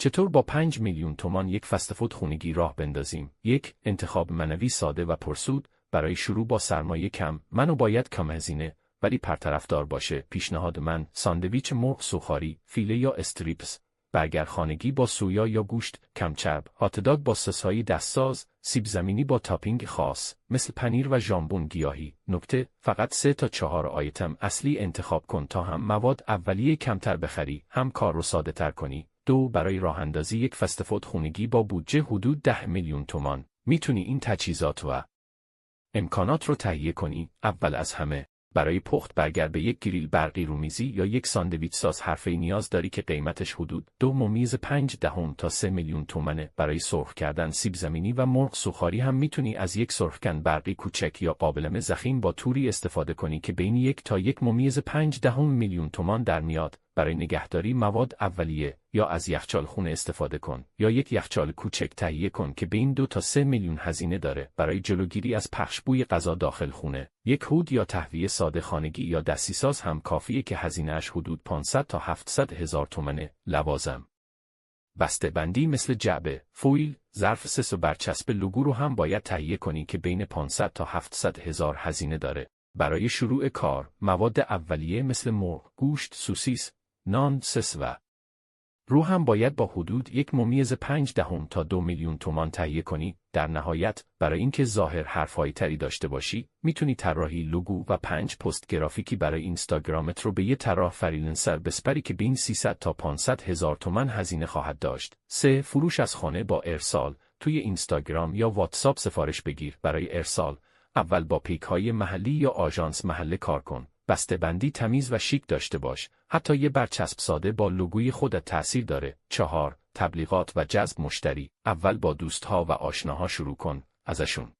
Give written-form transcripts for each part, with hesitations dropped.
چطور با 5 میلیون تومان یک فست‌فود خونگی راه بندازیم؟ 1. انتخاب منوی ساده و پرسود. برای شروع با سرمایه کم، منو باید کم هزینه ولی پرطرفدار باشه. پیشنهاد من: ساندویچ مرغ سوخاری، فیله یا استریپس، برگر خانگی با سویا یا گوشت کم چرب، هاتداگ با سس‌های دستساز، سیب زمینی با تاپینگ خاص مثل پنیر و ژامبون گیاهی. نکته: فقط 3 تا 4 آیتم اصلی انتخاب کن تا هم مواد اولیه کمتر بخری، هم کار رو ساده تر کنی. 2. برای راه اندازی یک فست‌فود خونگی با بودجه حدود 10 میلیون تومان، میتونی این تجهیزات و امکانات رو تهیه کنی. اول از همه، برای پخت برگر به یک گریل برقی رومیزی یا یک ساندویچ ساز حرفه‌ای نیاز داری که قیمتش حدود 2.5 تا 3 میلیون تومانه. برای سرخ کردن سیب زمینی و مرغ سوخاری هم میتونی از یک سرخکن برقی کوچک یا قابلمه ضخیم با توری استفاده کنی که بین 1 تا 1.5 میلیون تومان در میاد. برای نگهداری مواد اولیه یا از یخچال خونه استفاده کن یا یک یخچال کوچک تهیه کن که بین 2 تا 3 میلیون هزینه داره. برای جلوگیری از پخش بوی غذا داخل خونه، یک هود یا تهویه ساده خانگی یا دستیساز هم کافیه که هزینه‌اش حدود 500 تا 700 هزار تومانه. لوازم: بسته بندی مثل جعبه، فویل، ظرف سس و برچسب لوگو رو هم باید تهیه کنی که بین 500 تا 700 هزار هزینه داره. برای شروع کار، مواد اولیه مثل مرغ، گوشت، سوسیس، نان، سس و رو هم باید با حدود 1.5 تا 2 میلیون تومان تهیه کنی. در نهایت، برای اینکه ظاهر حرفه‌ای تری داشته باشی، میتونی طراحی لوگو و 5 پست گرافیکی برای اینستاگرامت رو به یه طراح فریلنسر بسپری که بین 300 تا 500 هزار تومان هزینه خواهد داشت. 3. فروش از خانه با ارسال. توی اینستاگرام یا واتساپ سفارش بگیر. برای ارسال، اول با پیک‌های محلی یا آژانس محله کار کن. بسته‌بندی تمیز و شیک داشته باش. حتی یه برچسب ساده با لوگوی خودت تأثیر داره. 4. تبلیغات و جذب مشتری. اول با دوستها و آشناها شروع کن. ازشون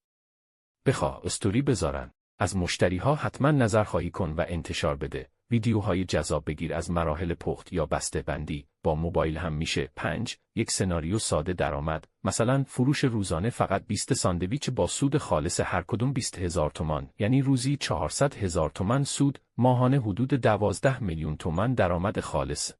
بخواه استوری بذارن. از مشتریها حتما نظرخواهی کن و انتشار بده. ویدیوهای جذاب بگیر از مراحل پخت یا بسته‌بندی. با موبایل هم میشه. 5. یک سناریو ساده درآمد. مثلا فروش روزانه فقط 20 ساندویچ با سود خالص هر کدوم 20,000 تومان، یعنی روزی 400,000 تومان سود، ماهانه حدود 12 میلیون تومان درآمد خالص.